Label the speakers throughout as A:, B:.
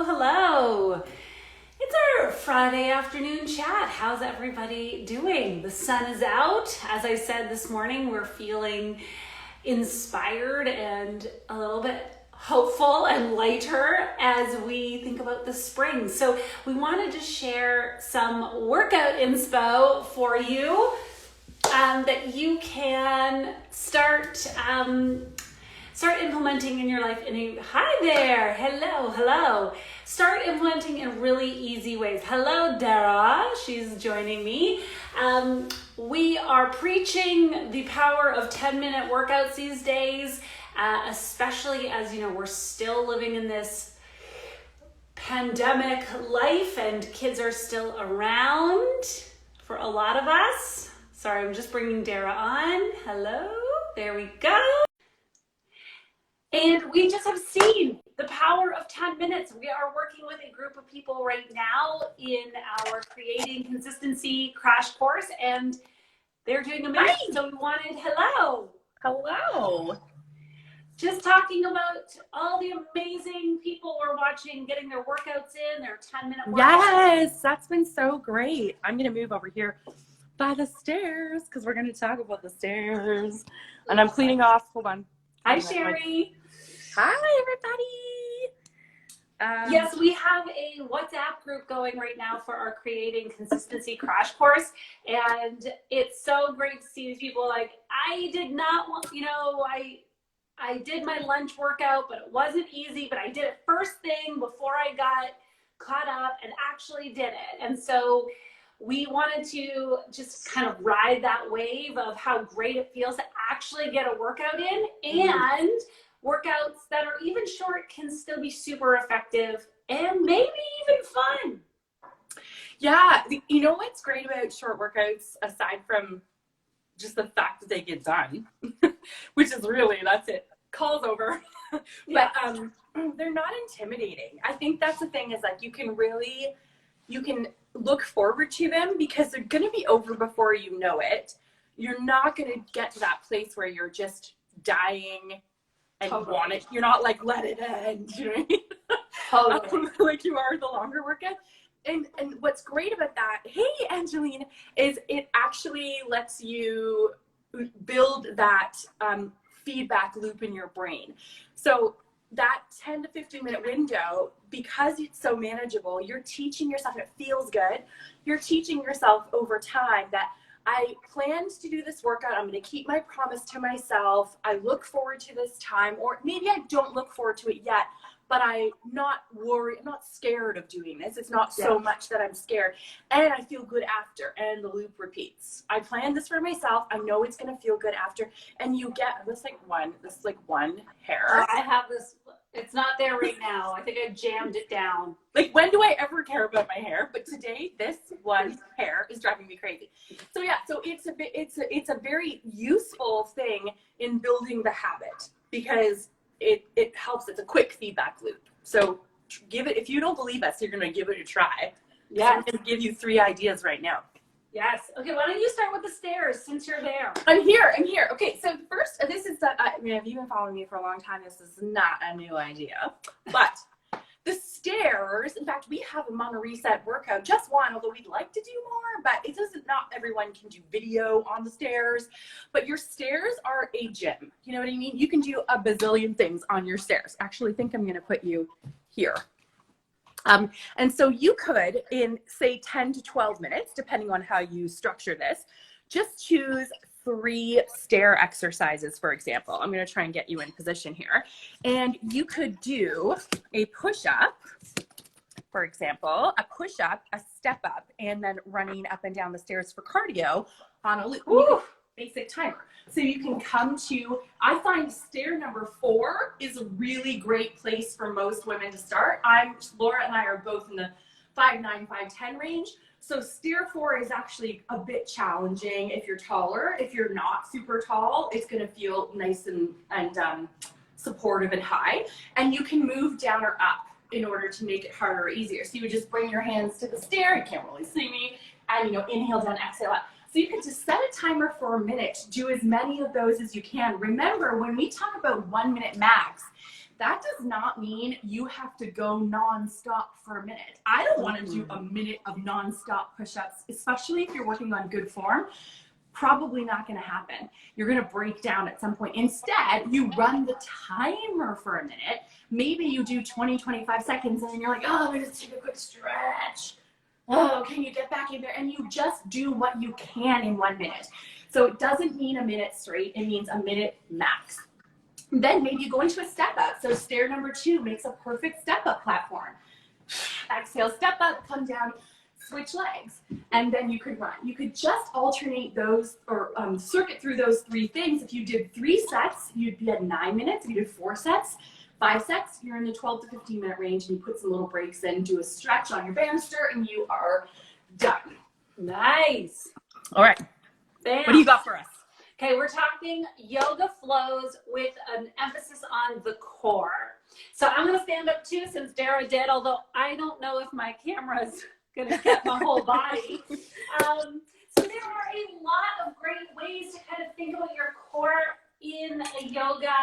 A: Hello. It's our Friday afternoon chat. How's everybody doing? The sun is out. As I said this morning, we're feeling inspired and a little bit hopeful and lighter as we think about the spring. So we wanted to share some workout inspo for you that you can start implementing in your life hi there, hello. Start implementing in really easy ways. Hello, Dara, she's joining me. We are preaching the power of 10-minute workouts these days, especially as we're still living in this pandemic life and kids are still around for a lot of us. Sorry, I'm just bringing Dara on. Hello, there we go. And we just have seen the power of 10 minutes. We are working with a group of people right now in our Creating Consistency crash course, and they're doing amazing. Hi. So we wanted, hello. Just talking about all the amazing people we're watching getting their workouts in, their 10-minute workouts.
B: Yes, that's been so great. I'm going to move over here by the stairs because we're going to talk about the stairs. And I'm cleaning off. Hold on.
A: Hi, Sherry.
B: Hi, everybody.
A: Yes, we have a WhatsApp group going right now for our Creating Consistency crash course. And it's so great to see these people like, I did not want, I did my lunch workout, but it wasn't easy, but I did it first thing before I got caught up and actually did it. And so we wanted to just kind of ride that wave of how great it feels to actually get a workout in, and workouts that are even short can still be super effective and maybe even fun.
B: Yeah, you know what's great about short workouts, aside from just the fact that they get done, which is really, that's it, call's over.
A: Yeah.
B: But they're not intimidating. I think that's the thing, is like you can look forward to them because they're going to be over before you know it. You're not going to get to that place where you're just dying and
A: totally.
B: want it. You're not like, let it end, you know what I mean?
A: Totally.
B: Like you are the longer workout. And what's great about that, hey, Angeline, is it actually lets you build that feedback loop in your brain. So that 10 to 15 minute window, because it's so manageable, you're teaching yourself, and it feels good, you're teaching yourself over time that I planned to do this workout. I'm going to keep my promise to myself. I look forward to this time, or maybe I don't look forward to it yet, but I'm not worried. I'm not scared of doing this. It's not so much that I'm scared, and I feel good after, and the loop repeats. I planned this for myself. I know it's going to feel good after, and you get this one hair.
A: I have this. It's not there right now. I think I jammed it down.
B: Like, when do I ever care about my hair? But today, this one hair is driving me crazy. So yeah, so it's a very useful thing in building the habit, because it helps. It's a quick feedback loop. So give it, if you don't believe us, you're going to give it a try.
A: Yes.
B: I'm going to give you 3 ideas right now.
A: Yes. Okay, why don't you start with the stairs since you're there?
B: I'm here. Okay, so first, this is, if you've been following me for a long time, this is not a new idea. But the stairs, in fact, we have a Mama Reset workout, just one, although we'd like to do more, but not everyone can do video on the stairs. But your stairs are a gym. You know what I mean? You can do a bazillion things on your stairs. Actually, I think I'm going to put you here. And so you could, in say 10 to 12 minutes, depending on how you structure this, just choose 3 stair exercises, for example. I'm going to try and get you in position here. And you could do a push-up, for example, a push-up, a step-up, and then running up and down the stairs for cardio on a loop. Basic timer. So you can come to, I find stair number 4 is a really great place for most women to start. Laura and I are both in the 5'9", 5'10" range. So stair 4 is actually a bit challenging if you're taller. If you're not super tall, it's going to feel nice and supportive and high. And you can move down or up in order to make it harder or easier. So you would just bring your hands to the stair. You can't really see me. And inhale down, exhale up. So you can just set a timer for a minute, do as many of those as you can. Remember, when we talk about 1 minute max, that does not mean you have to go nonstop for a minute. I don't want to do a minute of nonstop push-ups, especially if you're working on good form. Probably not going to happen. You're going to break down at some point. Instead, you run the timer for a minute. Maybe you do 20, 25 seconds and then you're like, oh, let me just take a quick stretch. Oh, can you get back in there? And you just do what you can in 1 minute. So it doesn't mean a minute straight. It means a minute max. Then maybe you go into a step up. So stair number 2 makes a perfect step up platform. Exhale, step up, come down, switch legs, and then you could run. You could just alternate those or circuit through those 3 things. If you did 3 sets, you'd be at 9 minutes. If you did 4 sets, 5 sets, you're in the 12 to 15 minute range, and you put some little breaks in, do a stretch on your banister, and you are done.
A: Nice.
B: All right.
A: Bam.
B: What do you got for us?
A: Okay, we're talking yoga flows with an emphasis on the core. So I'm going to stand up too, since Dara did, although I don't know if my camera's going to get my whole body. So there are a lot of great ways to kind of think about your core in a yoga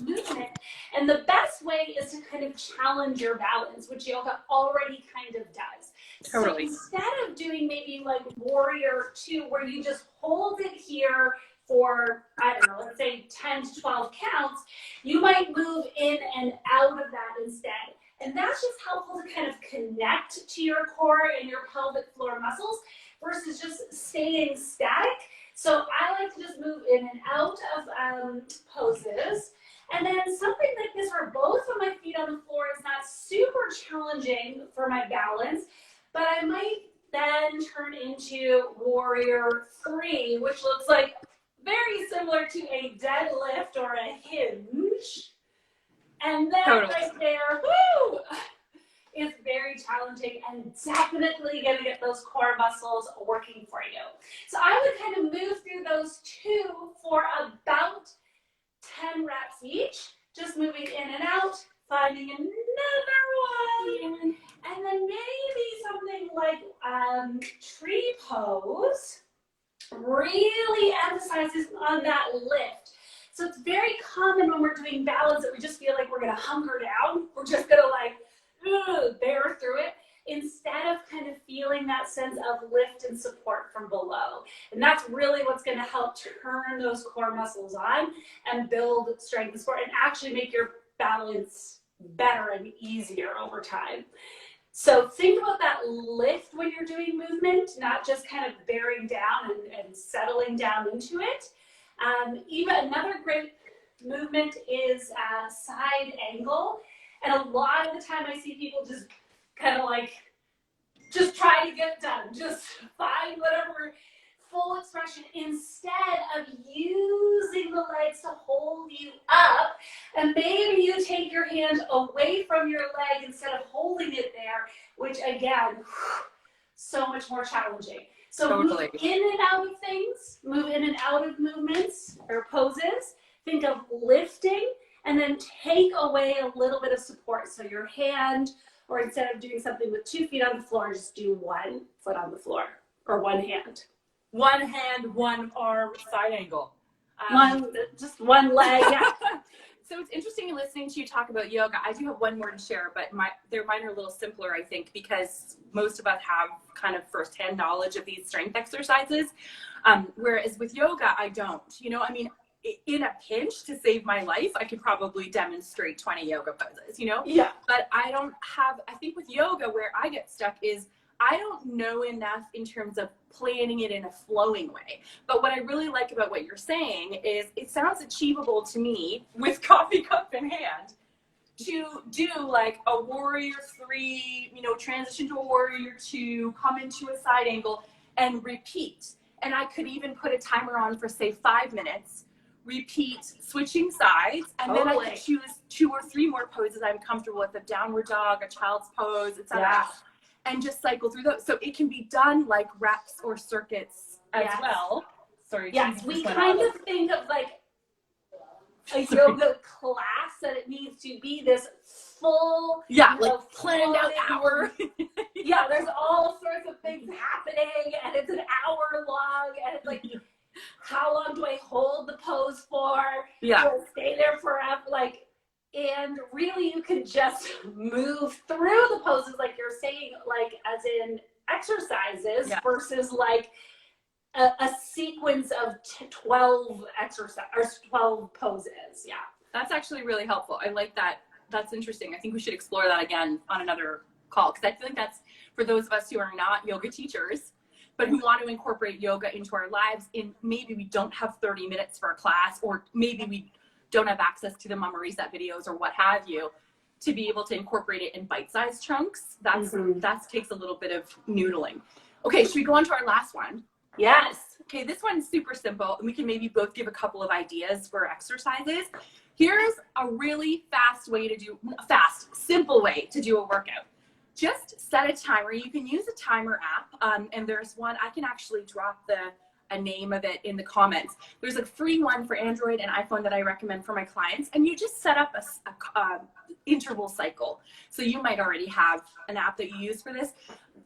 A: movement. And the best way is to kind of challenge your balance, which yoga already kind of does.
B: Totally.
A: So instead of doing maybe like Warrior 2, where you just hold it here for, I don't know, let's say 10 to 12 counts, you might move in and out of that instead. And that's just helpful to kind of connect to your core and your pelvic floor muscles versus just staying static. So I like to just move in and out of poses. And then something like this where both of my feet on the floor is not super challenging for my balance, but I might then turn into Warrior 3, which looks like very similar to a deadlift or a hinge. And that right there, woo, is very challenging and definitely going to get those core muscles working for you. So I would kind of move through those 2 for about 10 reps each, just moving in and out, finding another one, and then maybe something like tree pose really emphasizes on that lift. So it's very common when we're doing balance that we just feel like we're going to hunker down. We're just going to like bear through it instead of kind of feeling that sense of lift and support from below. And that's really what's going to help turn those core muscles on and build strength and support and actually make your balance better and easier over time. So think about that lift when you're doing movement, not just kind of bearing down and settling down into it. Even another great movement is side angle. And a lot of the time I see people just kind of like, just try to get done. Just find whatever full expression instead of using the legs to hold you up. And maybe you take your hand away from your leg instead of holding it there, which again, so much more challenging. So totally. Move in and out of things, move in and out of movements or poses. Think of lifting and then take away a little bit of support. So your hand, or instead of doing something with 2 feet on the floor, just do 1 foot on the floor or 1 hand.
B: 1 hand, 1 arm, side angle.
A: Just 1 leg. Yeah.
B: So it's interesting listening to you talk about yoga. I do have one more to share, but mine are a little simpler, I think, because most of us have kind of firsthand knowledge of these strength exercises. Whereas with yoga, I don't. You know, I mean, in a pinch to save my life, I could probably demonstrate 20 yoga poses, you know?
A: Yeah.
B: But I think with yoga, where I get stuck is I don't know enough in terms of planning it in a flowing way. But what I really like about what you're saying is it sounds achievable to me with coffee cup in hand to do like a Warrior 3, you know, transition to a Warrior 2, come into a side angle and repeat. And I could even put a timer on for say 5 minutes, repeat switching sides, and then I could choose 2 or 3 more poses I'm comfortable with, a downward dog, a child's pose, etc. Yeah. And just cycle through those. So it can be done like reps or circuits as well. Sorry.
A: Yes, we kind of think of like a yoga class that it needs to be this full,
B: like planned out hour.
A: Yeah, there's all sorts of things happening, and it's an hour long, and it's like, how long do I hold the pose for?
B: Yeah.
A: Do I stay there forever? Like, And really you could just move through the poses like you're saying, like as in exercises versus like a sequence of 12 exercise or 12 poses. Yeah.
B: That's actually really helpful. I like that. That's interesting. I think we should explore that again on another call, because I feel like that's for those of us who are not yoga teachers, but who want to incorporate yoga into our lives. In maybe we don't have 30 minutes for a class, or maybe we don't have access to the Mama Reset videos or what have you, to be able to incorporate it in bite-sized chunks. That takes a little bit of noodling. Okay, should we go on to our last one?
A: Yes.
B: Okay, this one's super simple, and we can maybe both give a couple of ideas for exercises. Here's a really simple way to do a workout. Just set a timer. You can use a timer app, and there's one, I can actually drop a name of it in the comments. There's a free one for Android and iPhone that I recommend for my clients, and you just set up a interval cycle. So you might already have an app that you use for this.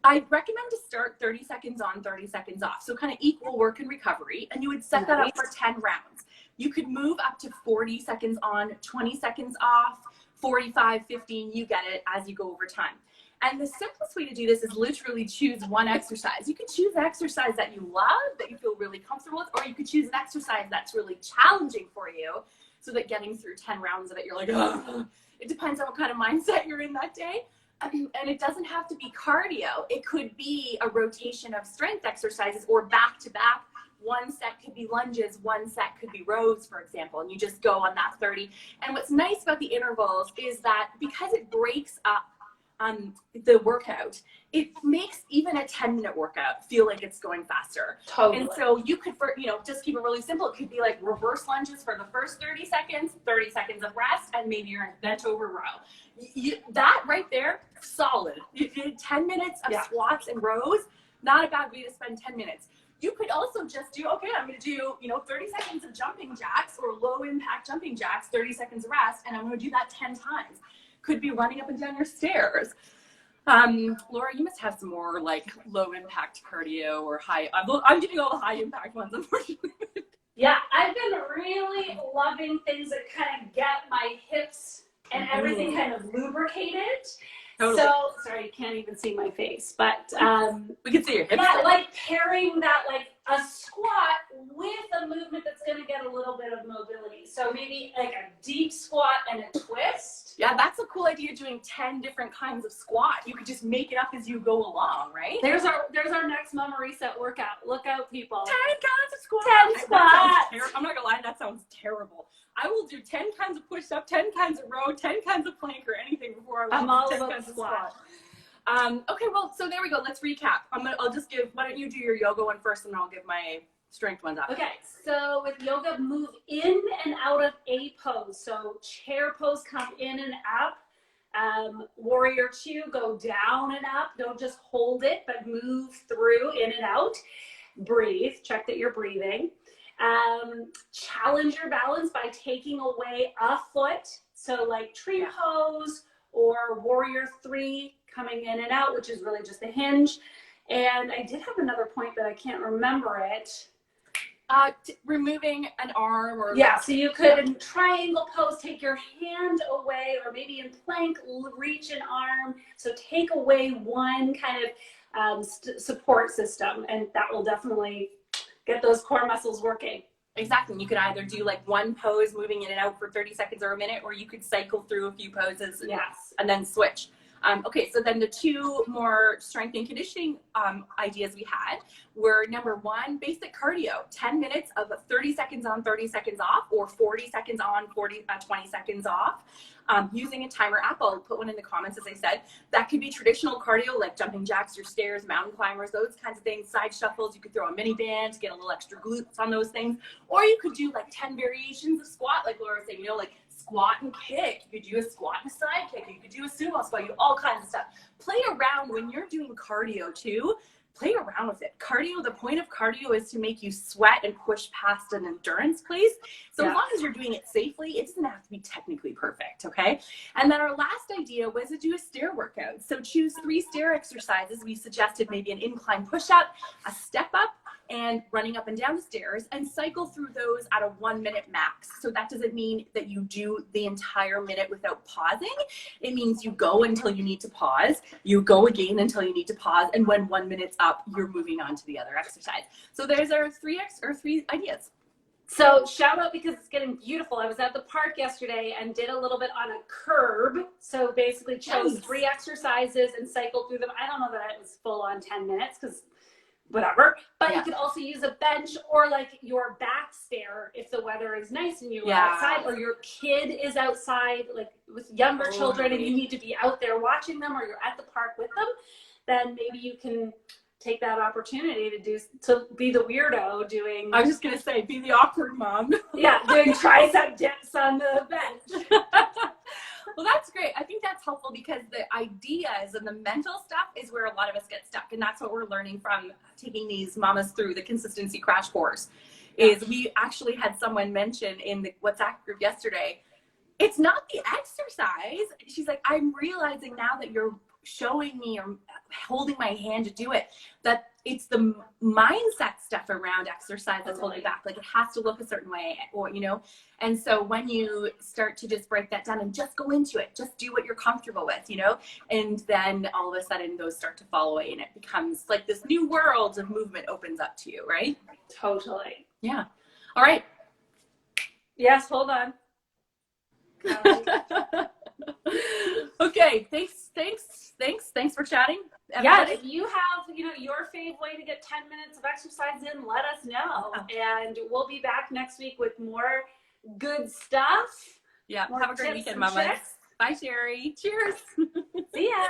B: I recommend to start 30 seconds on, 30 seconds off. So kind of equal work and recovery, and you would set that up for 10 rounds. You could move up to 40 seconds on, 20 seconds off, 45, 15, you get it, as you go over time. And the simplest way to do this is literally choose one exercise. You could choose an exercise that you love, that you feel really comfortable with, or you could choose an exercise that's really challenging for you, so that getting through 10 rounds of it, you're like, oh. It depends on what kind of mindset you're in that day. And it doesn't have to be cardio. It could be a rotation of strength exercises, or back to back. One set could be lunges, one set could be rows, for example, and you just go on that 30. And what's nice about the intervals is that because it breaks up the workout, it makes even a 10-minute workout feel like it's going faster.
A: Totally. And
B: so you could, just keep it really simple. It could be like reverse lunges for the first 30 seconds, 30 seconds of rest, and maybe you're in bent over row. That right there, solid. You did 10 minutes of squats and rows, not a bad way to spend 10 minutes. You could also just do, okay, I'm going to do, 30 seconds of jumping jacks or low impact jumping jacks, 30 seconds of rest, and I'm going to do that 10 times. Could be running up and down your stairs. Laura, you must have some more like low impact cardio or high. I'm giving all the high impact ones, unfortunately.
A: Yeah, I've been really loving things that kind of get my hips and everything kind of lubricated. Totally. So, sorry, you can't even see my face, but
B: we can see your hips.
A: Yeah, like pairing that, like a squat with a movement that's going to get a little bit of mobility. So maybe like a deep squat and a twist.
B: Yeah, that's a cool idea, doing 10 different kinds of squat. You could just make it up as you go along, right?
A: There's our next Mama Reset workout. Look out, people.
B: 10 kinds of squats.
A: 10 squats.
B: I'm not going to lie, that sounds terrible. I will do 10 kinds of push-up, 10 kinds of row, 10 kinds of plank, or anything before I will do 10 kinds of squat. Okay, well, so there we go. Let's recap. I'll just give, why don't you do your yoga one first, and then I'll give my strength ones after.
A: Okay, so with yoga, move in and out of a pose. So chair pose, come in and up. Warrior two, go down and up. Don't just hold it, but move through, in and out. Breathe, check that you're breathing. Challenge your balance by taking away a foot. So like tree pose or warrior three, coming in and out, which is really just a hinge. And I did have another point, but I can't remember it.
B: Removing an arm, or
A: so you could in triangle pose take your hand away, or maybe in plank reach an arm. So take away one kind of support system, and that will definitely get those core muscles working.
B: Exactly. You could either do like one pose moving in and out for 30 seconds or a minute, or you could cycle through a few poses and then switch. Okay, so then the two more strength and conditioning ideas we had were, number one, basic cardio, 10 minutes of 30 seconds on, 30 seconds off, or 40 seconds on, 20 seconds off. Using a timer app, I'll put one in the comments, as I said. That could be traditional cardio, like jumping jacks or stairs, mountain climbers, those kinds of things, side shuffles. You could throw a mini band to get a little extra glutes on those things. Or you could do like 10 variations of squat, like Laura was saying, like squat and kick. You could do a squat and a side kick. You could do a sumo squat. You do all kinds of stuff. Play around when you're doing cardio too. Play around with it. Cardio, the point of cardio is to make you sweat and push past an endurance place. So as long as you're doing it safely, it doesn't have to be technically perfect, okay? And then our last idea was to do a stair workout. So choose 3 stair exercises. We suggested maybe an incline push-up, a step up, and running up and down the stairs, and cycle through those at a 1 minute max. So that doesn't mean that you do the entire minute without pausing. It means you go until you need to pause, you go again until you need to pause, and when 1 minute's up, you're moving on to the other exercise. So there's our three ideas.
A: So shout out because it's getting beautiful. I was at the park yesterday and did a little bit on a curb. So basically chose 3 exercises and cycled through them. I don't know that it was full on 10 minutes because whatever, but you could also use a bench or like your back stair if the weather is nice and you're outside, or your kid is outside like with younger children and you need to be out there watching them, or you're at the park with them, then maybe you can take that opportunity to be the weirdo doing.
B: I was just gonna say, be the awkward mom.
A: Yeah, doing tricep dips on the bench.
B: Well, that's great. I think that's helpful because the ideas and the mental stuff is where a lot of us get stuck, and that's what we're learning from taking these mamas through the consistency crash course. Is we actually had someone mention in the WhatsApp group yesterday, it's not the exercise. She's like, I'm realizing now that you're showing me or holding my hand to do it, that it's the mindset stuff around exercise that's holding back. Like it has to look a certain way, or and so when you start to just break that down and just go into it, just do what you're comfortable with, and then all of a sudden those start to fall away and it becomes like this new world of movement opens up to you, right?
A: Totally.
B: Yeah. All right.
A: Yes, hold on.
B: Okay, thanks for chatting, everybody.
A: Yeah, if you have your fave way to get 10 minutes of exercise in, let us know, and we'll be back next week with more good stuff.
B: Yeah, have a great weekend, mamas. Bye, Sherry. Cheers.
A: See ya.